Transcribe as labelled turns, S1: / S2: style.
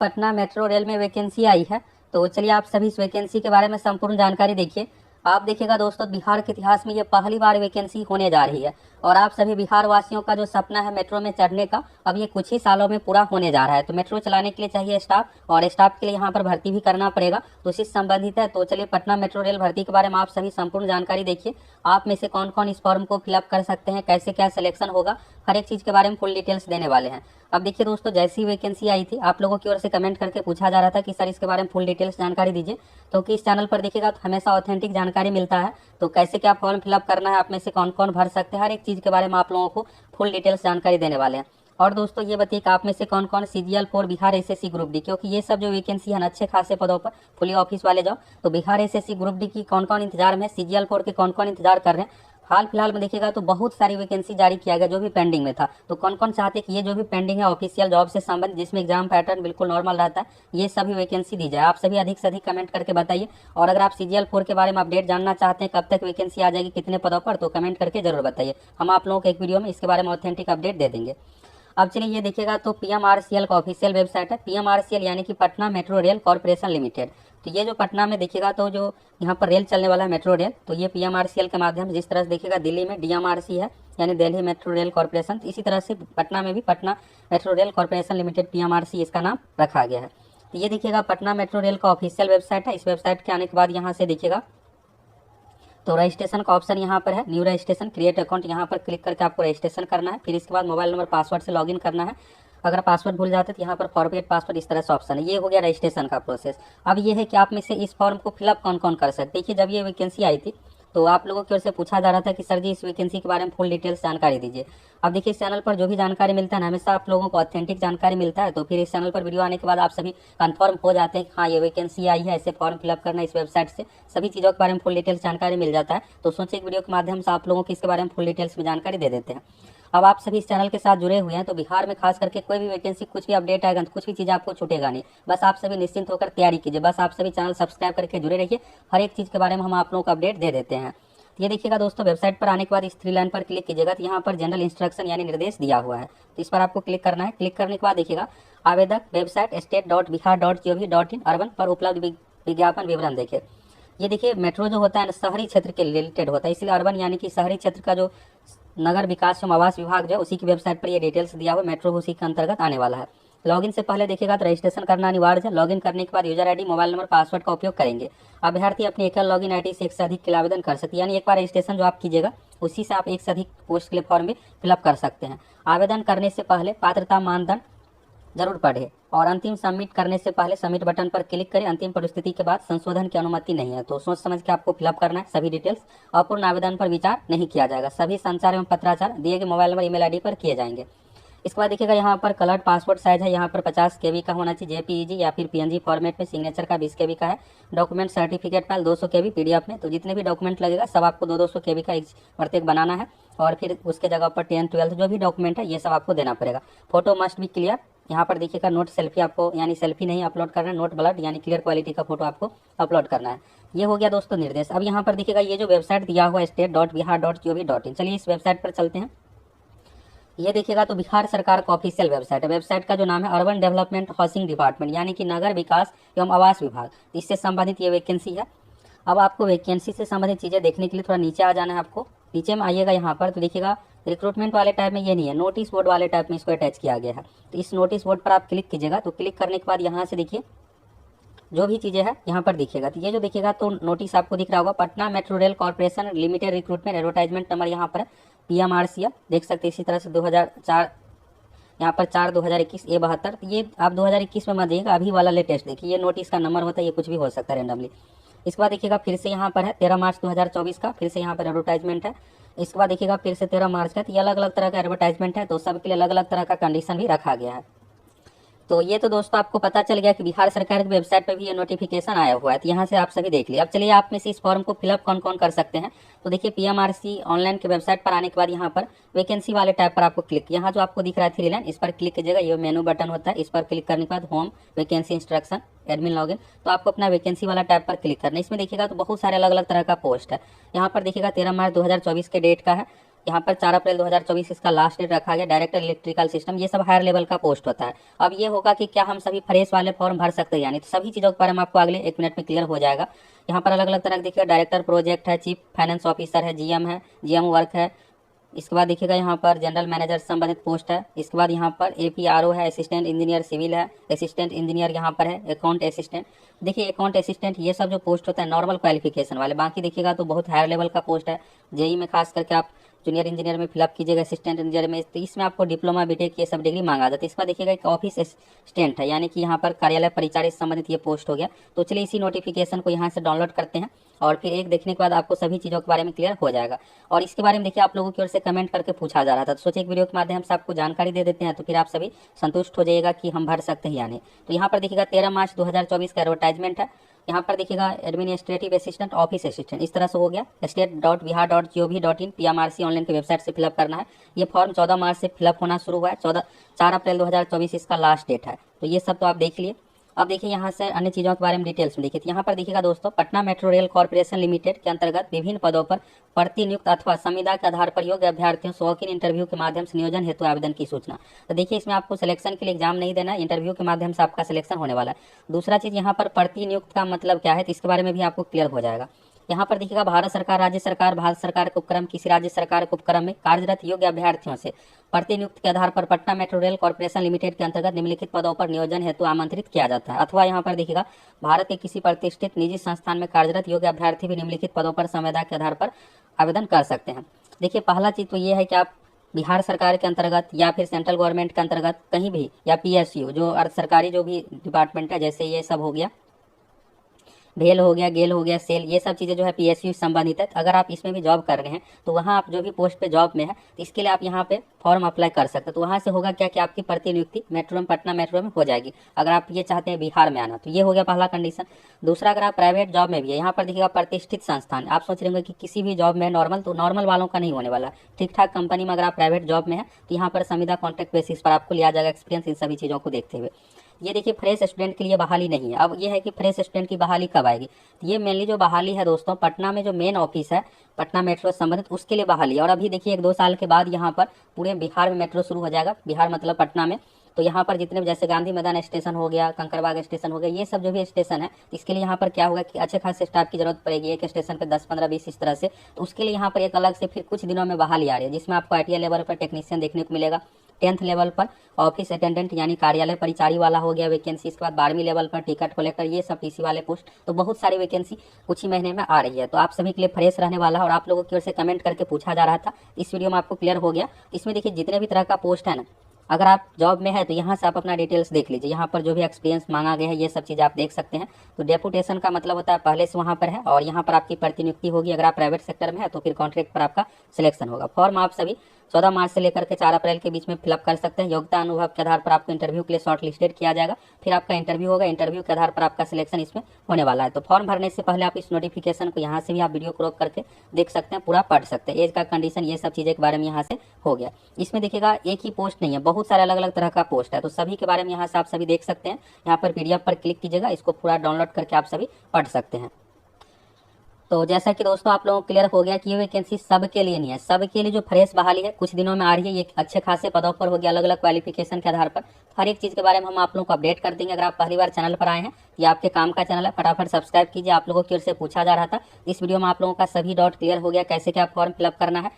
S1: Patna metro rail में vacancy आई है। तो चलिए आप सभी इस वैकेंसी के बारे में संपूर्ण जानकारी देखिए। आप देखिएगा दोस्तों, बिहार के इतिहास में ये पहली बार वैकेंसी होने जा रही है और आप सभी बिहार वासियों का जो सपना है मेट्रो में चढ़ने का, अब ये कुछ ही सालों में पूरा होने जा रहा है। तो मेट्रो चलाने के लिए चाहिए स्टाफ और स्टाफ के लिए यहाँ पर भर्ती भी करना पड़ेगा, तो उसी से संबंधित है। तो चलिए पटना मेट्रो रेल भर्ती के बारे में आप सभी संपूर्ण जानकारी देखिए। आप में से कौन कौन इस फॉर्म को फिलअप कर सकते हैं, कैसे क्या सिलेक्शन होगा, हर एक चीज़ के बारे में फुल डिटेल्स देने वाले हैं। अब देखिए दोस्तों, जैसी वैकेंसी आई थी आप लोगों की ओर से कमेंट करके पूछा जा रहा था कि सर इसके बारे में फुल डिटेल्स जानकारी दीजिए। तो कि इस चैनल पर देखिएगा तो हमेशा ऑथेंटिक जानकारी मिलता है। तो कैसे क्या फॉर्म फिलअप करना है, आप में से कौन कौन भर सकते हैं, हर एक चीज़ के बारे में आप लोगों को फुल डिटेल्स जानकारी देने वाले हैं। और दोस्तों ये बताइए कि आप में से कौन कौन CGL 4 Bihar SSC group D, क्योंकि ये सब जो वैकेंसी है अच्छे खासे पदों पर फुली ऑफिस वाले जाओ, तो बिहार SSC ग्रुप डी की कौन कौन इंतजार में, CGL 4 के कौन कौन इंतजार कर रहे हैं। हाल फिलहाल में देखिएगा तो बहुत सारी वैकेंसी जारी किया गया जो भी पेंडिंग में था। तो कौन कौन चाहते हैं कि ये जो भी पेंडिंग है ऑफिशियल जॉब से संबंधित, जिसमें एग्जाम पैटर्न बिल्कुल नॉर्मल रहता है, ये सभी वैकेंसी दी जाए। आप सभी अधिक से अधिक कमेंट करके बताइए। और अगर आप CGL 4 के बारे में अपडेट जानना चाहते हैं, कब तक वैकेंसी आ जाएगी, कितने पदों पर, तो कमेंट करके जरूर बताइए। हम आप लोगों को एक वीडियो में इसके बारे में ऑथेंटिक अपडेट दे देंगे। अब चलिए ये देखिएगा तो PMRCL का ऑफिशियल वेबसाइट है। PMRCL यानी कि Patna metro rail corporation limited. तो ये जो पटना में देखिएगा तो जो यहाँ पर रेल चलने वाला है मेट्रो रेल, तो ये PMRCL के माध्यम से, जिस तरह से देखिएगा दिल्ली में DMRC है यानी दिल्ली मेट्रो रेल कॉर्पोरेशन, तो इसी तरह से पटना में भी Patna metro rail corporation limited PMRC इसका नाम रखा गया है। तो ये देखिएगा पटना मेट्रो रेल का ऑफिशियल वेबसाइट है। इस वेबसाइट के आने के बाद यहाँ से देखिएगा तो रजिस्ट्रेशन का ऑप्शन यहाँ पर है, न्यू रजिस्ट्रेशन क्रिएट अकाउंट, यहाँ पर क्लिक करके आपको रजिस्ट्रेशन करना है। फिर इसके बाद मोबाइल नंबर पासवर्ड से लॉगिन करना है। अगर पासवर्ड भूल जाते तो यहाँ पर फॉरगेट पासवर्ड इस तरह से ऑप्शन है। ये हो गया रजिस्ट्रेशन का प्रोसेस। अब ये है कि आप में से इस फॉर्म को फिलअप कौन कौन कर सकते। देखिए जब ये वैकेंसी आई थी तो आप लोगों की ओर से पूछा जा रहा था कि सर जी इस वैकेंसी के बारे में फुल डिटेल्स जानकारी दीजिए। अब देखिए इस चैनल पर जो भी जानकारी मिलता है ना, हमेशा आप लोगों को ऑथेंटिक जानकारी मिलता है। तो फिर इस चैनल पर वीडियो आने के बाद आप सभी कंफर्म हो जाते हैं कि हाँ ये वैकेंसी आई है, ऐसे फॉर्म फिलअप करना, इस वेबसाइट से सभी चीज़ों के बारे में फुल डिटेल्स जानकारी मिल जाता है। तो सोचे एक वीडियो के माध्यम से आप लोगों को इसके बारे में फुल डिटेल्स में जानकारी दे देते हैं। अब आप सभी इस चैनल के साथ जुड़े हुए हैं तो बिहार में खास करके कोई भी वैकेंसी, कुछ भी अपडेट आएगा तो कुछ भी चीज़ आपको छूटेगा नहीं। बस आप सभी निश्चिंत होकर तैयारी कीजिए। बस आप सभी चैनल सब्सक्राइब करके जुड़े रहिए, हर एक चीज़ के बारे में हम आप लोगों को अपडेट दे देते हैं। ये देखिएगा दोस्तों, वेबसाइट पर आने के बाद इस 3 लाइन पर क्लिक कीजिएगा तो यहाँ पर जनरल इंस्ट्रक्शन यानी निर्देश दिया हुआ है, तो इस पर आपको क्लिक करना है। क्लिक करने के बाद देखिएगा आवेदक वेबसाइट state.bihar.gov.in अर्बन पर उपलब्ध विज्ञापन विवरण देखिए। ये देखिए मेट्रो जो होता है ना शहरी क्षेत्र के रिलेटेड होता है, इसलिए अर्बन यानी कि शहरी क्षेत्र का जो नगर विकास एवं आवास विभाग जो है उसी की वेबसाइट पर ये डिटेल्स दिया हुआ है। मेट्रो उसी के अंतर्गत आने वाला है। लॉगिन से पहले देखिएगा तो रजिस्ट्रेशन करना अनिवार्य है। लॉगिन करने के बाद user ID, mobile number, password का उपयोग करेंगे। अभ्यर्थी अपनी एकल लॉगिन आईडी से एक से अधिक के लिए आवेदन कर सकते हैं, यानी एक बार रजिस्ट्रेशन जो आप कीजिएगा उसी से आप एक से अधिक पोस्ट के लिए फॉर्म भी फिलअप कर सकते हैं। आवेदन करने से पहले पात्रता मानदंड जरूर पढ़े और अंतिम सबमिट करने से पहले सबमिट बटन पर क्लिक करें। अंतिम परिस्थिति के बाद संशोधन की अनुमति नहीं है, तो सोच समझ के आपको फिलअप करना है सभी डिटेल्स। अपूर्ण आवेदन पर विचार नहीं किया जाएगा। सभी संचार एवं पत्राचार दिए गए मोबाइल नंबर, ईमेल आईडी पर किए जाएंगे। इसके बाद देखिएगा यहाँ पर कलर्ड पासपोर्ट साइज है, यहाँ पर 50 KB का होना चाहिए, JPEG या फिर PNG फॉर्मेट में। सिग्नेचर का 20 KB का है। Document certificate file 200 KB PDF में। तो जितने भी डॉक्यूमेंट लगेगा सब आपको 200 KB का प्रत्येक बनाना है और फिर उसके जगह पर 10th 12th जो भी डॉक्यूमेंट है ये सब आपको देना पड़ेगा। Photo must be clear. यहाँ पर देखिएगा नोट सेल्फी आपको, यानी सेल्फी नहीं अपलोड करना है, नोट ब्लड यानी क्लियर क्वालिटी का फोटो आपको अपलोड करना है। ये हो गया दोस्तों निर्देश। अब यहाँ पर देखिएगा ये जो वेबसाइट दिया हुआ है state.bihar.gov.in, चलिए इस वेबसाइट पर चलते हैं। ये देखिएगा तो बिहार सरकार का ऑफिशियल वेबसाइट है। वेबसाइट का जो नाम है अर्बन डेवलपमेंट हाउसिंग डिपार्टमेंट यानी कि नगर विकास एवं आवास विभाग, इससे संबंधित ये वैकेंसी है। अब आपको वैकेंसी से संबंधित चीज़ें देखने के लिए थोड़ा नीचे आ जाना है। आपको नीचे में आइएगा यहाँ पर तो देखिएगा रिक्रूटमेंट वाले टाइप में ये नहीं है, नोटिस बोर्ड वाले टाइप में इसको अटैच किया गया है। तो इस नोटिस बोर्ड पर आप क्लिक कीजिएगा। तो क्लिक करने के बाद यहाँ से देखिए जो भी चीज़ें हैं यहाँ पर दिखेगा। तो ये जो दिखेगा तो नोटिस आपको दिख रहा होगा, Patna metro rail corporation limited recruitment advertisement number यहाँ पर PMRCL देख सकते हैं। इसी तरह से 2004 यहाँ पर 4/2021 A72। तो ये आप 2021 में मत देखिएगा, अभी वाला लेटेस्ट देखिए। ये नोटिस का नंबर होता है, ये कुछ भी हो सकता है रैंडमली। इसके बाद देखिएगा फिर से यहाँ पर है 13 मार्च 2024 का, फिर से यहाँ पर एडवर्टाइजमेंट है। इसके बाद देखिएगा फिर से 13 मार्च का। तो ये अलग अलग तरह का एडवर्टाइजमेंट है, तो सबके लिए अलग अलग तरह का कंडीशन भी रखा गया है। तो ये तो दोस्तों आपको पता चल गया कि बिहार सरकार की वेबसाइट पर भी ये नोटिफिकेशन आया हुआ है, तो यहाँ से आप सभी देख लिया। अब चलिए आप में से इस फॉर्म को फिलअप कौन कौन कर सकते हैं। तो देखिए PMRC ऑनलाइन के वेबसाइट पर आने के बाद यहाँ पर वैकेंसी वाले टैब पर आपको क्लिक, यहाँ जो आपको दिख रहा है 3 लाइन, इस पर क्लिक कीजिएगा। ये मेनू बटन होता है, इस पर क्लिक करने के बाद home, vacancy instruction, admin login, तो आपको अपना वैकेंसी वाला टैब पर क्लिक करना है। इसमें देखिएगा तो बहुत सारे अलग अलग तरह का पोस्ट है। यहाँ पर देखिएगा 13 मार्च 2024 के डेट का है। यहाँ पर 4 अप्रैल 2024 इसका लास्ट डेट रखा गया। डायरेक्टर इलेक्ट्रिकल सिस्टम, ये सब हायर लेवल का पोस्ट होता है। अब ये होगा कि क्या हम सभी फ्रेश वाले फॉर्म भर सकते हैं, यानी तो सभी चीज़ों के बारे में आपको अगले 1 मिनट में क्लियर हो जाएगा। यहाँ पर अलग अलग तरह देखिएगा, डायरेक्टर प्रोजेक्ट है, चीफ फाइनेंस ऑफिसर है, जीएम है, जीएम वर्क है। इसके बाद देखिएगा यहाँ पर जनरल मैनेजर से संबंधित पोस्ट है। इसके बाद यहाँ पर एपीआरओ है, असिस्टेंट इंजीनियर सिविल है, असिस्टेंट इंजीनियर यहाँ पर है, अकाउंट असिस्टेंट। देखिए अकाउंट असिस्टेंट ये सब जो पोस्ट होता है नॉर्मल क्वालिफिकेशन वाले, बाकी देखिएगा तो बहुत हायर लेवल का पोस्ट है। जेई में खास करके आप जूनियर इंजीनियर में फिलअप कीजिएगा, असिस्टेंट इंजीनियर में, तो इसमें आपको डिप्लोमा बीटेक ये सब डिग्री मांगा जाता है। इसका देखिएगा एक ऑफिस असिस्टेंट है, यानी कि यहाँ पर कार्यालय परिचारी से संबंधित ये पोस्ट हो गया। तो चलिए इसी नोटिफिकेशन को यहाँ से डाउनलोड करते हैं और फिर एक देखने के बाद आपको सभी चीज़ों के बारे में क्लियर हो जाएगा। और इसके बारे में देखिए आप लोगों की ओर से कमेंट करके पूछा जा रहा था, तो सोचे एक वीडियो के माध्यम से आपको जानकारी दे देते हैं, तो फिर आप सभी संतुष्ट हो जाइएगा कि हम भर सकते हैं या नहीं। तो यहाँ पर देखिएगा 13 मार्च 2024 का एडवर्टाइजमेंट है। यहाँ पर देखिएगा एडमिनिस्ट्रेटिव असिस्टेंट, ऑफिस असिस्टेंट, इस तरह से हो गया। state.bihar.gov.in PMRC ऑनलाइन की वेबसाइट से फिलअप करना है। ये फॉर्म 14 मार्च से फिलअप होना शुरू हुआ है, 4 अप्रैल 2024 इसका लास्ट डेट है। तो ये सब तो आप देख लिए। अब देखिए यहाँ से अन्य चीज़ों के बारे में डिटेल्स में देखिए। यहाँ पर देखिएगा दोस्तों, Patna metro rail corporation limited के अंतर्गत विभिन्न पदों पर प्रतिनियुक्त अथवा संविदा के आधार पर योग्य अभ्यर्थियों से वॉक इन इंटरव्यू के माध्यम से नियोजन हेतु आवेदन की सूचना। तो देखिए इसमें आपको सिलेक्शन के लिए एग्जाम नहीं देना है, इंटरव्यू के माध्यम से आपका सिलेक्शन होने वाला है। दूसरा चीज़ यहाँ पर प्रतिनियुक्त का मतलब क्या है, तो इसके बारे में भी आपको क्लियर हो जाएगा। यहाँ पर देखिएगा भारत सरकार, राज्य सरकार, भारत सरकार के उपक्रम, किसी राज्य सरकार के उपक्रम में कार्यरत योग्य अभ्यर्थियों से प्रतिनियुक्त के आधार पर Patna metro rail corporation limited के अंतर्गत निम्नलिखित पदों पर नियोजन हेतु आमंत्रित किया जाता है। अथवा यहाँ पर देखिएगा भारत के किसी प्रतिष्ठित निजी संस्थान में कार्यरत योग्य अभ्यर्थी भी निम्नलिखित पदों पर संविदा के आधार पर आवेदन कर सकते हैं। देखिए पहला चीज़ तो ये है कि आप बिहार सरकार के अंतर्गत या फिर सेंट्रल गवर्नमेंट के अंतर्गत कहीं भी, या पीएसयू जो अर्ध सरकारी जो भी डिपार्टमेंट है, जैसे ये सब हो गया, भेल हो गया, गेल हो गया, सेल, ये सब चीज़ें जो है पीएसयू संबंधित है। अगर आप इसमें भी जॉब कर रहे हैं तो वहाँ आप जो भी पोस्ट पे जॉब में है, तो इसके लिए आप यहाँ पे फॉर्म अप्लाई कर सकते हैं। तो वहाँ से होगा क्या कि आपकी प्रतिनियुक्ति मेट्रो में, पटना मेट्रो में हो जाएगी, अगर आप ये चाहते हैं बिहार में आना। तो ये हो गया पहला कंडीशन। दूसरा, अगर आप प्राइवेट जॉब में भी है, यहाँ पर देखिएगा प्रतिष्ठित संस्थान, आप सोच रहे होंगे कि किसी भी जॉब में नॉर्मल, तो नॉर्मल वालों का नहीं होने वाला, ठीक ठाक कंपनी में अगर आप प्राइवेट जॉब में है तो यहाँ पर संविदा कॉन्ट्रैक्ट बेसिस पर आपको लिया जाएगा, एक्सपीरियंस इन सभी चीज़ों को देखते हुए। ये देखिए फ्रेश स्टूडेंट के लिए बहाली नहीं है। अब ये है कि फ्रेश स्टूडेंट की बहाली कब आएगी, तो ये मेनली जो बहाली है दोस्तों, पटना में जो मेन ऑफिस है पटना मेट्रो से संबंधित, उसके लिए बहाली है। और अभी देखिए 1-2 साल के बाद यहाँ पर पूरे बिहार में मेट्रो शुरू हो जाएगा, बिहार मतलब पटना में। तो यहाँ पर जितने भी, जैसे गांधी मैदान स्टेशन हो गया, कंकड़बाग स्टेशन हो गया, ये सब जो भी स्टेशन है, इसके लिए यहाँ पर क्या होगा कि अच्छे खासे स्टाफ की जरूरत पड़ेगी, एक स्टेशन पे 10, 15, 20 इस तरह से। तो उसके लिए यहाँ पर एक अलग से फिर कुछ दिनों में बहाली आ रही है, जिसमें आपको ITI लेवल पर टेक्नीशियन देखने को मिलेगा, 10th लेवल पर ऑफिस अटेंडेंट यानी कार्यालय परिचारी वाला हो गया वैकेंसी। इसके बाद 12वीं लेवल पर टिकट कलेक्टर, ये सब टीसी वाले पोस्ट। तो बहुत सारी वैकेंसी कुछ ही महीने में आ रही है, तो आप सभी के लिए फ्रेश रहने वाला है। और आप लोगों की ओर से कमेंट करके पूछा जा रहा था, इस वीडियो में आपको क्लियर हो गया। इसमें देखिए जितने भी तरह का पोस्ट है ना, अगर आप जॉब में है तो यहाँ से आप अपना डिटेल्स देख लीजिए। यहाँ पर जो भी एक्सपीरियंस मांगा गया है ये सब चीज़ आप देख सकते हैं। तो डेपुटेशन का मतलब होता है पहले से वहाँ पर है, और यहाँ पर आपकी प्रतिनियुक्ति होगी। अगर आप प्राइवेट सेक्टर में है तो फिर कॉन्ट्रैक्ट पर आपका सिलेक्शन होगा। फॉर्म आप सभी 14 मार्च से लेकर के 4 अप्रैल के बीच में फिलअप कर सकते हैं। योग्यता अनुभव के आधार पर आपको इंटरव्यू के लिए शॉर्ट लिस्टेड किया जाएगा, फिर आपका इंटरव्यू होगा, इंटरव्यू के आधार पर आपका सिलेक्शन इसमें होने वाला है। तो फॉर्म भरने से पहले आप इस नोटिफिकेशन को यहाँ से भी आप वीडियो क्रॉप करके देख सकते हैं, पूरा पढ़ सकते हैं। एज का कंडीशन, ये सब चीज़ें के बारे में यहाँ से हो गया। इसमें देखिएगा एक ही पोस्ट नहीं है, बहुत सारे अलग अलग तरह का पोस्ट है, तो सभी के बारे में यहाँ से आप सभी देख सकते हैं। यहाँ पर PDF पर क्लिक कीजिएगा, इसको पूरा डाउनलोड करके आप सभी पढ़ सकते हैं। तो जैसा कि दोस्तों आप लोगों को क्लियर हो गया कि ये वैकेंसी सबके लिए नहीं है, सबके लिए जो फ्रेश बहाली है कुछ दिनों में आ रही है, ये अच्छे खासे पदों पर होगी, अलग अलग क्वालिफिकेशन के आधार पर। हर एक चीज़ के बारे में हम आप लोगों को अपडेट कर देंगे। अगर आप पहली बार चैनल पर आए हैं, ये आपके काम का चैनल है, फटाफट सब्सक्राइब कीजिए। आप लोगों की ओर से पूछा जा रहा था, इस वीडियो में आप लोगों का सभी डाउट क्लियर हो गया, कैसे क्या फॉर्म फिलअप करना है।